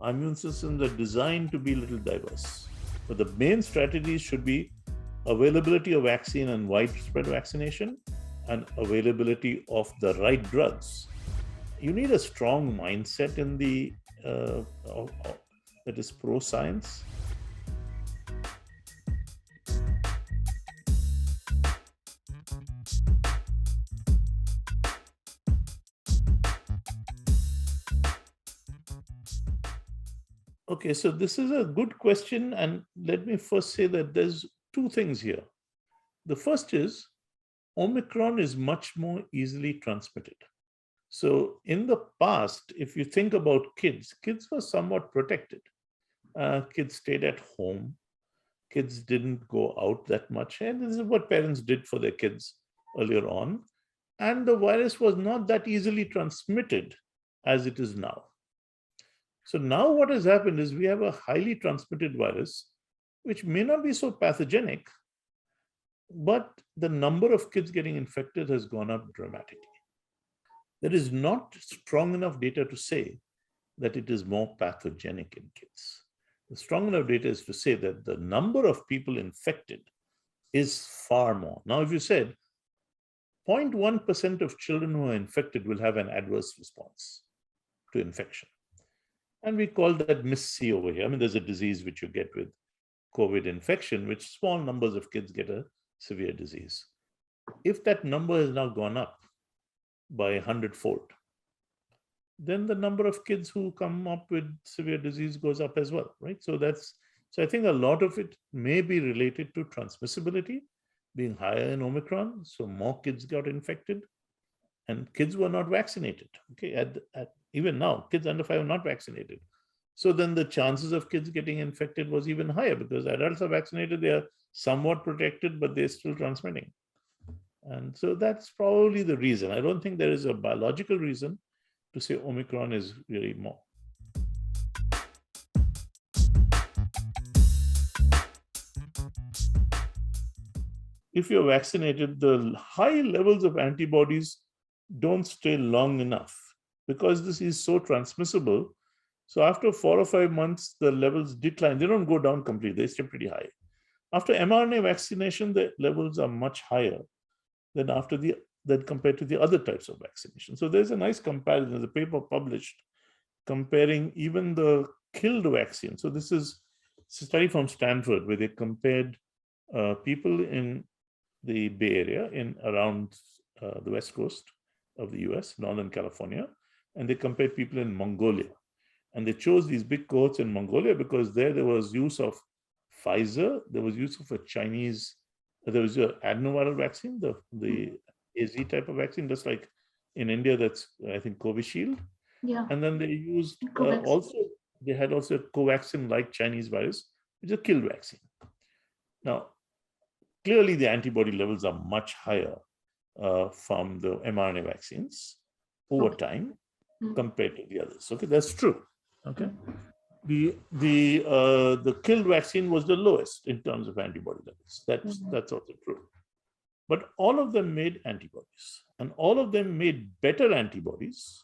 immune systems are designed to be a little diverse. But the main strategies should be availability of vaccine and widespread vaccination and availability of the right drugs. You need a strong mindset in the that is pro-science. Okay, so this is a good question, and let me first say that there's two things here. The first is Omicron is much more easily transmitted. So in the past, if you think about kids were somewhat protected. Kids stayed at home. Kids didn't go out that much. And this is what parents did for their kids earlier on. And the virus was not that easily transmitted as it is now. So now what has happened is we have a highly transmitted virus, which may not be so pathogenic, but the number of kids getting infected has gone up dramatically. There is not strong enough data to say that it is more pathogenic in kids. The strong enough data is to say that the number of people infected is far more. Now, if you said 0.1% of children who are infected will have an adverse response to infection, and we call that MIS-C over here. I mean, there's a disease which you get with COVID infection, which small numbers of kids get a severe disease. If that number has now gone up by 100-fold, then the number of kids who come up with severe disease goes up as well, right? So I think a lot of it may be related to transmissibility being higher in Omicron, so more kids got infected, and kids were not vaccinated. Okay, even now, kids under 5 are not vaccinated. So then the chances of kids getting infected was even higher because adults are vaccinated, they are somewhat protected, but they're still transmitting. And so that's probably the reason. I don't think there is a biological reason to say Omicron is really more. If you're vaccinated, the high levels of antibodies don't stay long enough because this is so transmissible. So after 4 or 5 months, the levels decline. They don't go down completely. They stay pretty high. After mRNA vaccination, the levels are much higher than compared to the other types of vaccination. So there's a nice comparison. There's a paper published comparing even the killed vaccine. So this is a study from Stanford where they compared people in the Bay Area in around the West Coast of the US, Northern California, and they compared people in Mongolia. And they chose these big cohorts in Mongolia because there was use of Pfizer, there was use of a Chinese, there was an adenoviral vaccine, the AZ type of vaccine, just like in India, that's I think Covishield. Yeah. And then they used they had also Covaxin like Chinese virus, which is a killed vaccine. Now, clearly the antibody levels are much higher from the mRNA vaccines over time compared to the others. Okay, that's true. Okay, the killed vaccine was the lowest in terms of antibody levels. That's also true. But all of them made antibodies, and all of them made better antibodies.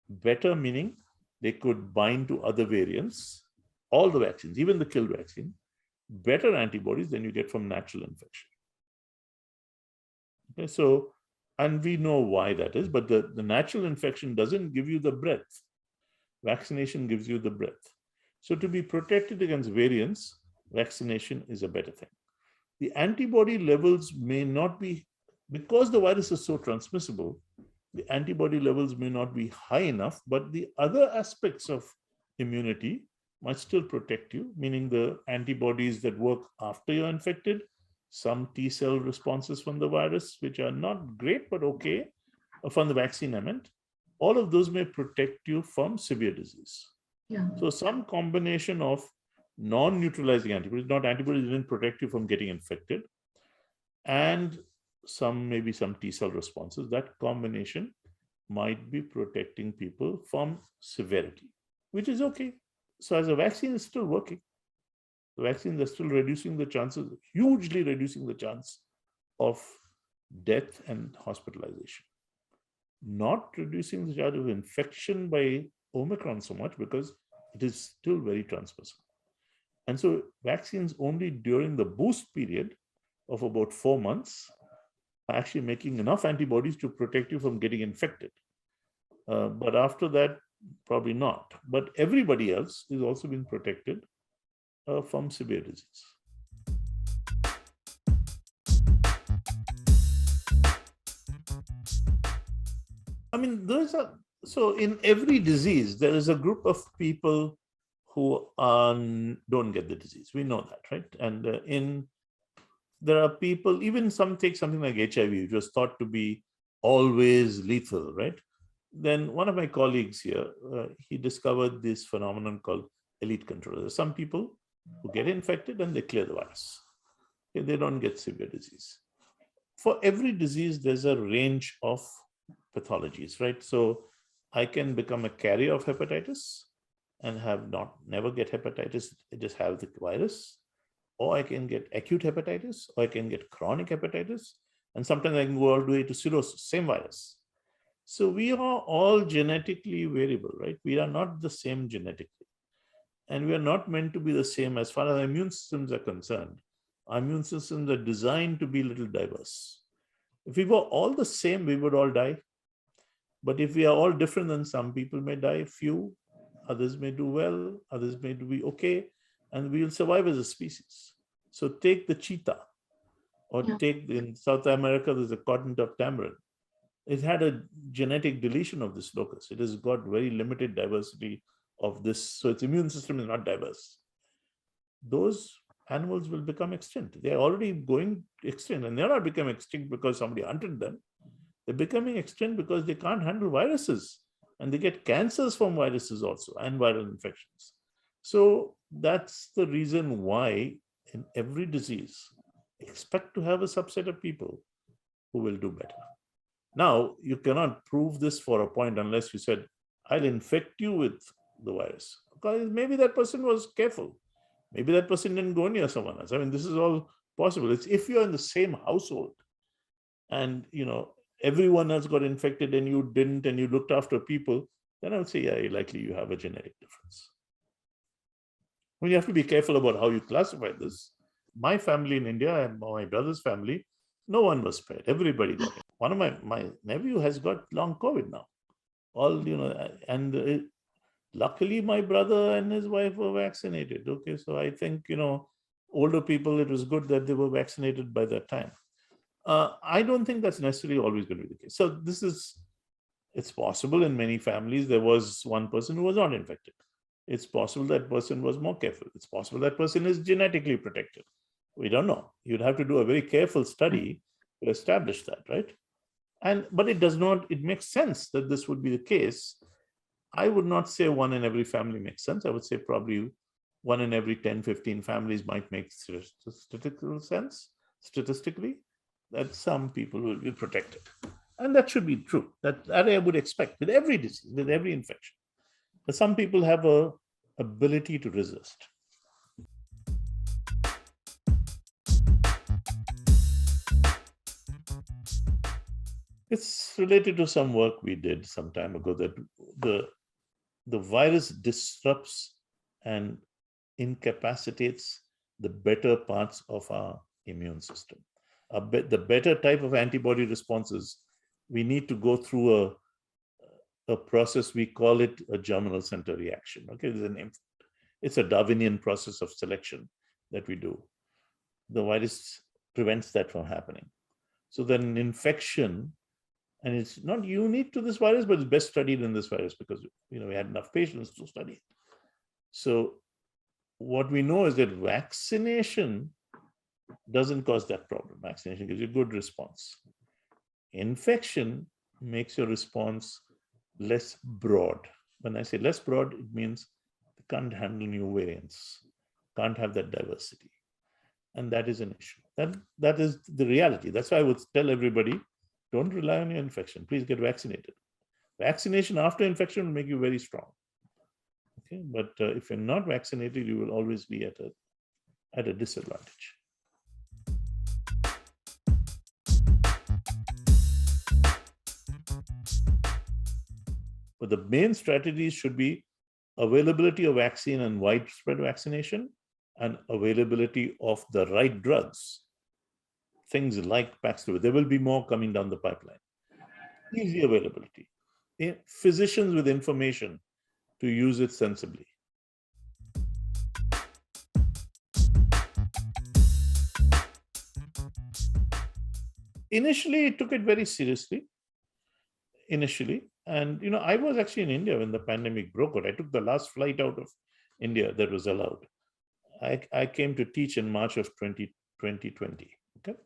Better meaning they could bind to other variants. All the vaccines, even the killed vaccine, better antibodies than you get from natural infection. Okay, so, and we know why that is, but the natural infection doesn't give you the breadth. Vaccination gives you the breadth. So to be protected against variants, vaccination is a better thing. The antibody levels may not be, because the virus is so transmissible, the antibody levels may not be high enough, but the other aspects of immunity might still protect you, meaning the antibodies that work after you're infected, some T cell responses from the virus, which are not great, but okay, from the vaccine, I meant, all of those may protect you from severe disease. Yeah. So some combination of non-neutralizing antibodies, not antibodies that didn't protect you from getting infected, and maybe some T cell responses, that combination might be protecting people from severity, which is okay. So as a vaccine is still working, the vaccines are still reducing the chances, hugely reducing the chance of death and hospitalization. Not reducing the chance of infection by Omicron so much because It is still very transmissible. And so vaccines only during the boost period of about 4 months are actually making enough antibodies to protect you from getting infected. But after that, probably not. But everybody else is also being protected from severe disease. I mean, so in every disease, there is a group of people who don't get the disease. We know that, right? And there are people, even take something like HIV, which was thought to be always lethal, right? Then one of my colleagues here, he discovered this phenomenon called elite control. There are some people who get infected and they clear the virus. Okay, they don't get severe disease. For every disease, there's a range of pathologies, right? So I can become a carrier of hepatitis and never get hepatitis, just have the virus, or I can get acute hepatitis, or I can get chronic hepatitis, and sometimes I can go all the way to cirrhosis, same virus. So we are all genetically variable, right? We are not the same genetically. And we are not meant to be the same as far as our immune systems are concerned. Our immune systems are designed to be a little diverse. If we were all the same, we would all die. But if we are all different, then some people may die, few, others may do well, others may be okay, and we will survive as a species. So take the cheetah, or take in South America, there's a cotton-top tamarin. It had a genetic deletion of this locus. It has got very limited diversity of this, so its immune system is not diverse. Those animals will become extinct. They are already going extinct, and they're not becoming extinct because somebody hunted them. They're becoming extinct because they can't handle viruses, and they get cancers from viruses also, and viral infections. So that's the reason why in every disease, expect to have a subset of people who will do better. Now, you cannot prove this for a point unless you said, I'll infect you with the virus. Because maybe that person was careful. Maybe that person didn't go near someone else. I mean, this is all possible. It's if you're in the same household and, everyone else got infected and you didn't, and you looked after people, then I would say, yeah, likely you have a genetic difference. Well, you have to be careful about how you classify this. My family in India and my brother's family, no one was spared. Everybody got it. One of my nephew has got long COVID now. And luckily my brother and his wife were vaccinated. Okay, so I think, older people, it was good that they were vaccinated by that time. I don't think that's necessarily always going to be the case. So it's possible in many families there was one person who was not infected. It's possible that person was more careful. It's possible that person is genetically protected. We don't know. You'd have to do a very careful study to establish that, right? But it makes sense that this would be the case. I would not say one in every family makes sense. I would say probably one in every 10, 15 families might make statistical sense, statistically, that some people will be protected. And that should be true. That I would expect with every disease, with every infection. But some people have an ability to resist. It's related to some work we did some time ago that the virus disrupts and incapacitates the better parts of our immune system. The better type of antibody responses, we need to go through a process, we call it a germinal center reaction. Okay, there's a name. It's a Darwinian process of selection that we do. The virus prevents that from happening. So then an infection, and it's not unique to this virus, but it's best studied in this virus because we had enough patients to study it. So what we know is that vaccination doesn't cause that problem. Vaccination gives you a good response. Infection makes your response less broad. When I say less broad, it means they can't handle new variants, can't have that diversity. And that is an issue. That is the reality. That's why I would tell everybody, don't rely on your infection. Please get vaccinated. Vaccination after infection will make you very strong. Okay, but if you're not vaccinated, you will always be at a disadvantage. But the main strategies should be availability of vaccine and widespread vaccination, and availability of the right drugs, things like Paxlovid. There will be more coming down the pipeline. Easy availability. Physicians with information to use it sensibly. Initially, it took it very seriously. And I was actually in India when the pandemic broke out. I took the last flight out of India that was allowed. I came to teach in March of 2020. Okay,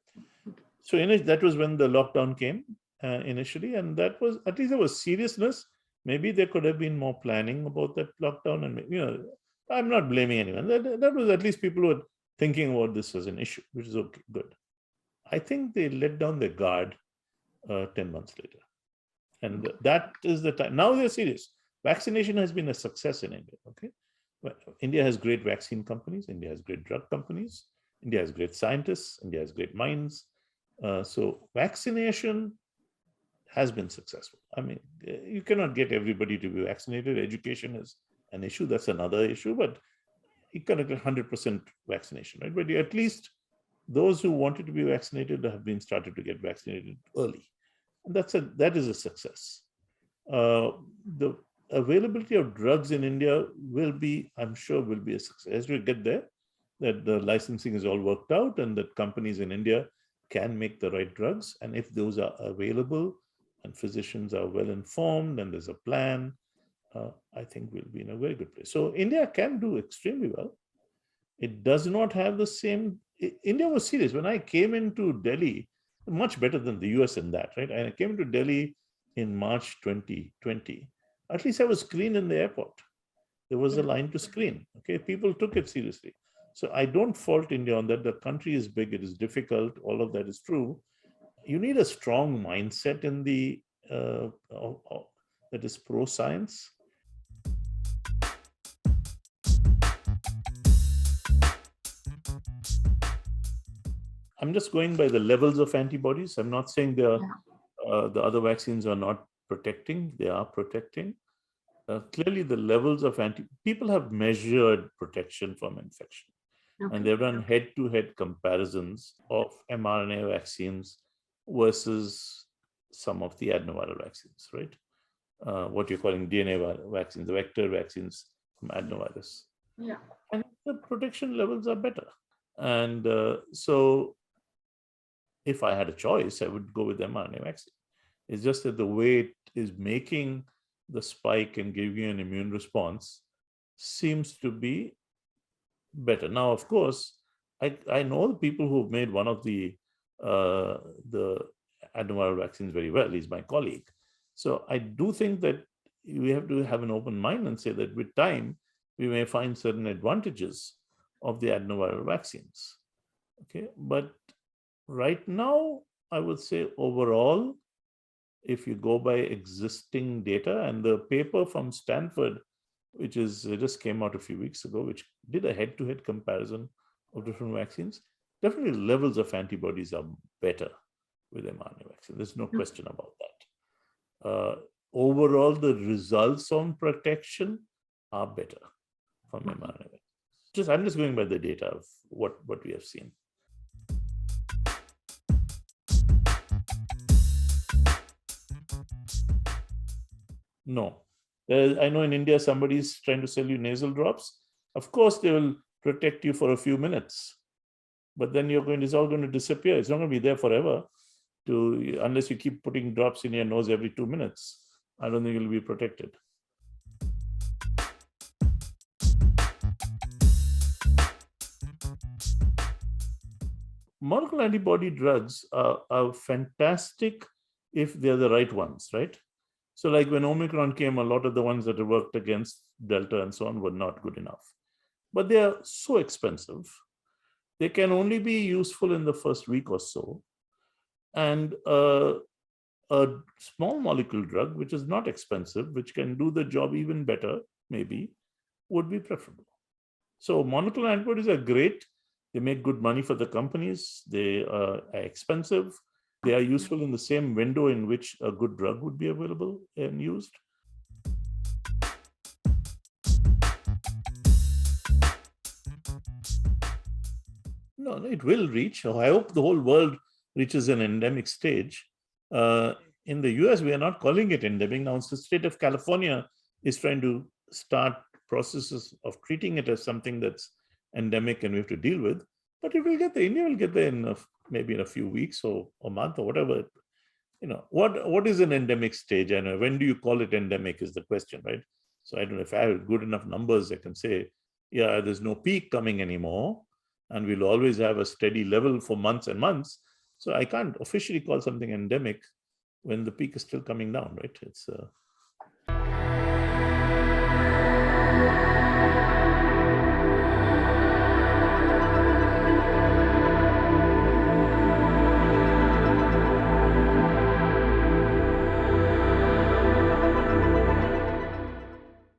so that was when the lockdown came initially, and that was, at least there was seriousness. Maybe there could have been more planning about that lockdown, and I'm not blaming anyone. That was, at least people were thinking about this as an issue, which is okay, good. I think they let down their guard 10 months later. And that is the time. Now they're serious. Vaccination has been a success in India. Okay, India has great vaccine companies. India has great drug companies. India has great scientists. India has great minds. So vaccination has been successful. I mean, you cannot get everybody to be vaccinated. Education is an issue. That's another issue. But you cannot get 100% vaccination, right? But at least those who wanted to be vaccinated have been started to get vaccinated early. And that is a success. The availability of drugs in India I'm sure will be a success. As we get there, that the licensing is all worked out and that companies in India can make the right drugs. And if those are available and physicians are well informed and there's a plan, I think we'll be in a very good place. So India can do extremely well. It does not have the same. India was serious. When I came into Delhi, much better than the US in that, right? And I came to Delhi in March 2020. At least I was screened in the airport. There was a line to screen. Okay, people took it seriously. So I don't fault India on that. The country is big, it is difficult, all of that is true. You need a strong mindset in the that is pro-science. I'm just going by the levels of antibodies. I'm not saying the other vaccines are not protecting. They are protecting. Clearly, the levels of people have measured protection from infection. Okay. And they've done head-to-head comparisons of mRNA vaccines versus some of the adenoviral vaccines, right? What you're calling DNA vaccines, the vector vaccines from adenovirus. Yeah. And the protection levels are better. And so if I had a choice, I would go with mRNA vaccine. It's just that the way it is making the spike and giving you an immune response seems to be better. Now, of course, I know the people who've made one of the adenoviral vaccines very well. He's my colleague. So I do think that we have to have an open mind and say that with time, we may find certain advantages of the adenoviral vaccines. Okay, but right now, I would say overall, if you go by existing data, and the paper from Stanford, which just came out a few weeks ago, which did a head-to-head comparison of different vaccines, definitely levels of antibodies are better with mRNA vaccine. There's no question about that. Overall, the results on protection are better from mRNA vaccine. I'm just going by the data of what we have seen. No. I know in India, somebody's trying to sell you nasal drops. Of course, they will protect you for a few minutes, but then it's all going to disappear. It's not going to be there forever unless you keep putting drops in your nose every 2 minutes. I don't think you'll be protected. Monoclonal antibody drugs are fantastic if they're the right ones, right? So like when Omicron came, a lot of the ones that worked against Delta and so on were not good enough. But they are so expensive. They can only be useful in the first week or so. And a small molecule drug, which is not expensive, which can do the job even better, maybe, would be preferable. So monoclonal antibodies are great. They make good money for the companies. They are expensive. They are useful in the same window in which a good drug would be available and used. No, no, it will reach. I hope the whole world reaches an endemic stage. In the US, we are not calling it endemic. Now, the state of California is trying to start processes of treating it as something that's endemic and we have to deal with. But it will get there. India will get there in maybe in a few weeks or a month or whatever. What is an endemic stage? I know, when do you call it endemic is the question, right? So I don't know if I have good enough numbers, I can say, yeah, there's no peak coming anymore, and we'll always have a steady level for months and months. So I can't officially call something endemic when the peak is still coming down, right? It's